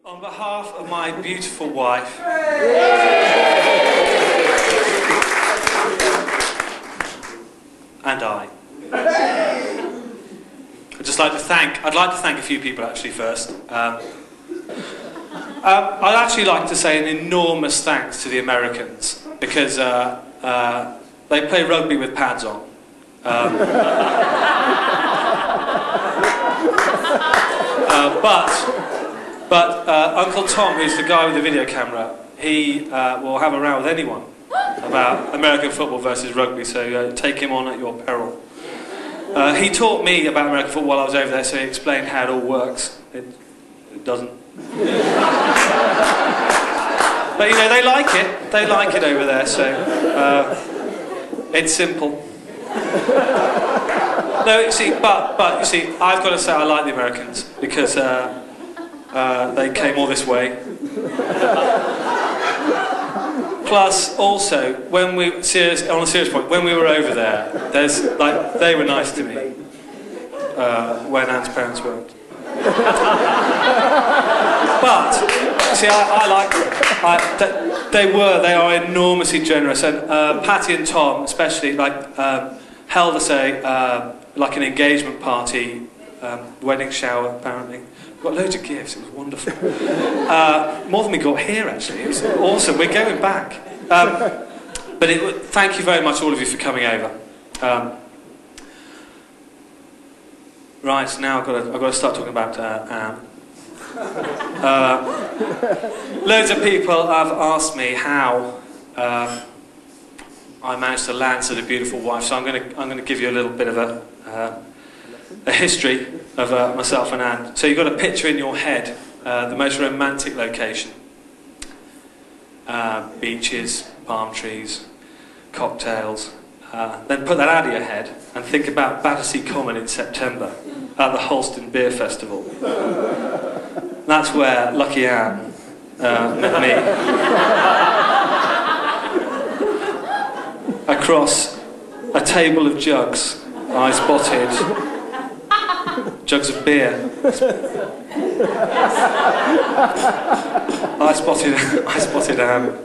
On behalf of my beautiful wife, and I'd like to thank a few people actually first. I'd actually like to say an enormous thanks to the Americans because they play rugby with pads on. But Uncle Tom, who's the guy with the video camera, he will have a row with anyone about American football versus rugby, so take him on at your peril. He taught me about American football while I was over there, so he explained how it all works. It doesn't. But you know, they like it. They like it over there, so it's simple. No, you see, but you see, I've got to say I like the Americans because they came all this way. Plus, also, on a serious point, when we were over there, they were nice to me when Anne's parents weren't. But see, I like them. They are enormously generous, and Patty and Tom, especially, held us like an engagement party, wedding shower apparently. We got loads of gifts. It was wonderful. More than we got here, actually. It was awesome. We're going back. Thank you very much, all of you, for coming over. Right, now I've got to start talking about Anne. Loads of people have asked me how I managed to land such a beautiful wife, so I'm going to give you a little bit of a history of myself and Anne. So you've got a picture in your head, the most romantic location. Beaches, palm trees, cocktails. Then put that out of your head and think about Battersea Common in September at the Holston Beer Festival. That's where Lucky Anne met me. Across a table of jugs, I spotted jugs of beer. I spotted Anne.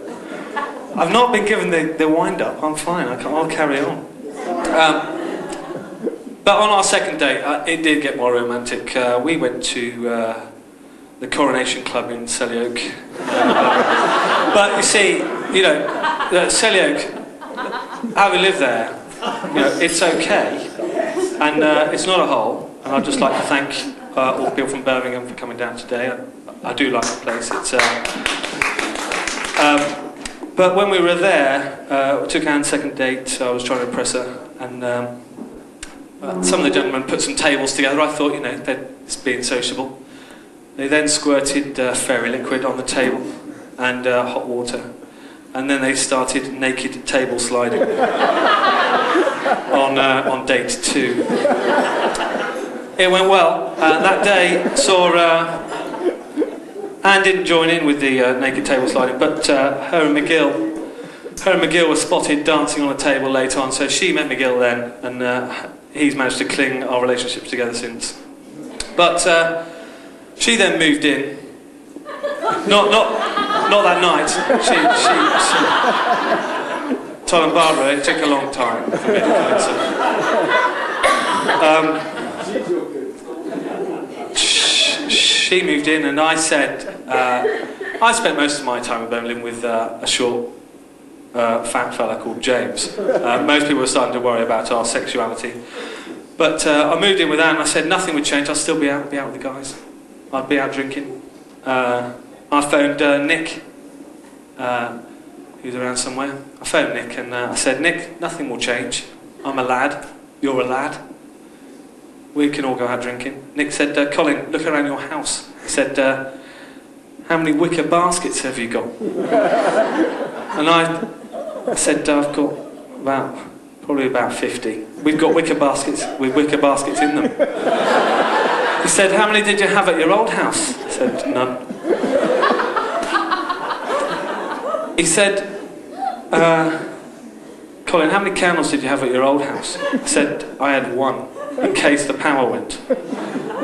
I've not been given the wind-up. I'm fine. I'll carry on. But on our second date, it did get more romantic. We went to the Coronation Club in Selly Oak. But you see, you know, Selly Oak, how we live there, you know, it's okay, and it's not a hole. And I'd just like to thank all the people from Birmingham for coming down today. I do like the place. It's. But when we were there, we took Anne's second date, so I was trying to impress her, and some of the gentlemen put some tables together. I thought, you know, they're being sociable. They then squirted fairy liquid on the table and hot water, and then they started naked table sliding on date 2. It went well. That day saw Anne didn't join in with the naked table sliding, but her and McGill were spotted dancing on a table later on, so she met McGill then, and he's managed to cling our relationship together since. But she then moved in. Not that night. She Tom and Barbara, it took a long time for me to she moved in, and I said, I spent most of my time in Birmingham with a short, fat fella called James. Most people were starting to worry about our sexuality. But I moved in with Anne, and I said nothing would change, I'd still be out with the guys. I'd be out drinking. I phoned Nick, who's around somewhere. I phoned Nick and I said, Nick, nothing will change. I'm a lad, you're a lad. We can all go out drinking. Nick said, Colin, look around your house. He said, how many wicker baskets have you got? And I said, I've got probably about 50. We've got wicker baskets with wicker baskets in them. He said, how many did you have at your old house? I said, none. He said, Colin, how many candles did you have at your old house? I said, I had one, in case the power went.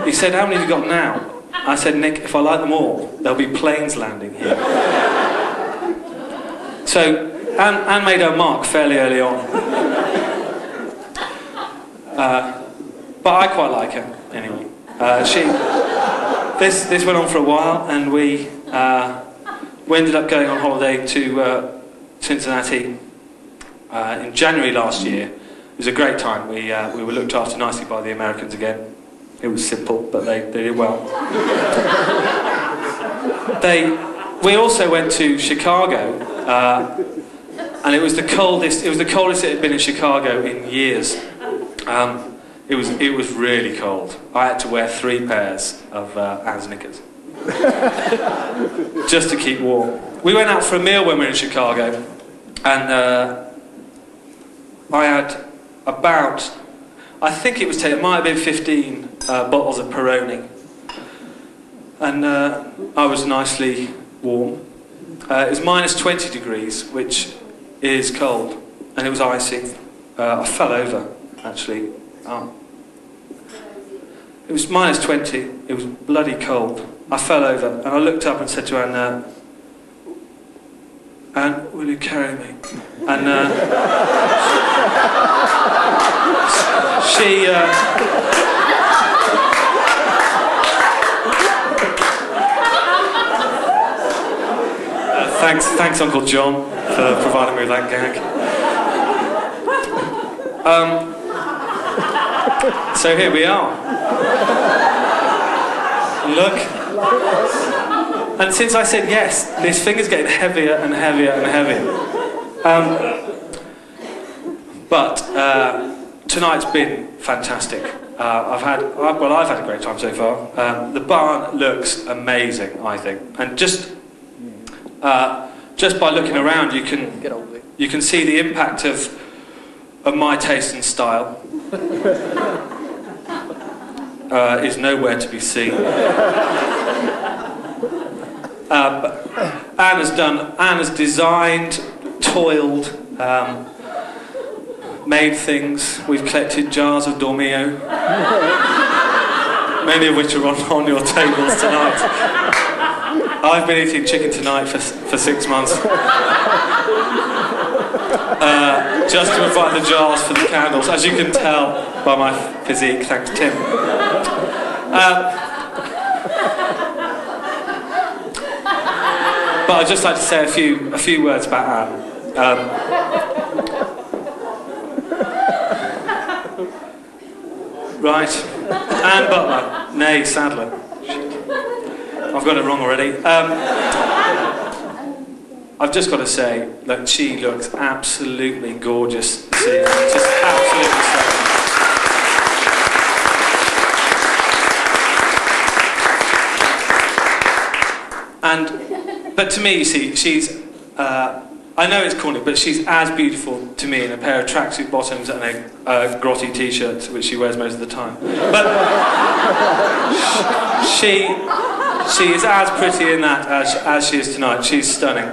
He said, how many have you got now? I said, Nick, if I like them all, there'll be planes landing here. So Anne made her mark fairly early on. But I quite like her, anyway. This went on for a while, and we ended up going on holiday to Cincinnati in January last year. It was a great time. We were looked after nicely by the Americans again. It was simple, but they did well. We also went to Chicago, and it was the coldest. It was the coldest it had been in Chicago in years. It was really cold. I had to wear 3 pairs of Anne's knickers just to keep warm. We went out for a meal when we were in Chicago, and I had about, I think it might have been 15 bottles of Peroni, and I was nicely warm. It was minus 20 degrees, which is cold, and it was icy. I fell over, actually. It was minus 20, it was bloody cold. I fell over, and I looked up and said to Anne, Anne, will you carry me? And she... thanks, Uncle John, for providing me with that gag. So here we are. Look. And since I said yes, this finger's getting heavier and heavier and heavier. But tonight's been fantastic. I've had a great time so far. The barn looks amazing, I think, and just by looking around, you can see the impact of my taste and style. Is nowhere to be seen. But Anne has designed, toiled, made things. We've collected jars of Dormio, many of which are on your tables tonight. I've been eating chicken tonight for 6 months. Just to provide the jars for the candles, as you can tell by my physique, thanks Tim. But I'd just like to say a few words about Anne. Right, Anne Butler, nay Sadler. I've got it wrong already. I've just got to say that she looks absolutely gorgeous this evening. Just absolutely stunning. But to me, you see, she's, I know it's corny, but she's as beautiful to me in a pair of tracksuit bottoms and a grotty t-shirt, which she wears most of the time. But she is as pretty in that as she is tonight. She's stunning.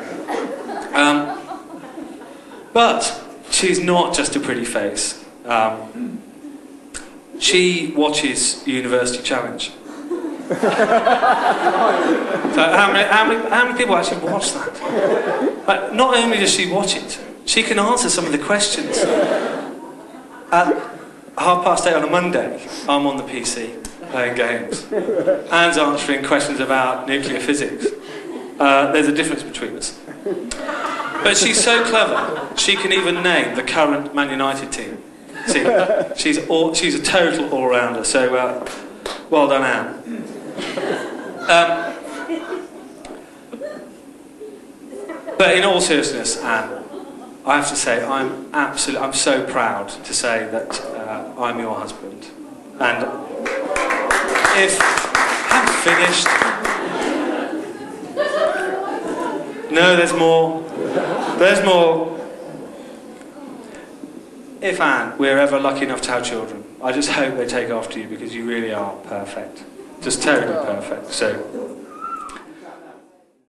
But she's not just a pretty face. She watches University Challenge. So how many people actually watch that? Like, not only does she watch it, she can answer some of the questions. At 8:30 on a Monday, I'm on the PC playing games. Anne's answering questions about nuclear physics. There's a difference between us. But she's so clever, she can even name the current Man United team. See, she's a total all-rounder, so well done, Anne. But in all seriousness, Anne, I have to say I'm so proud to say that I'm your husband. And if I'm finished, no, there's more. There's more. If Anne, we're ever lucky enough to have children, I just hope they take after you because you really are perfect. Just totally perfect. So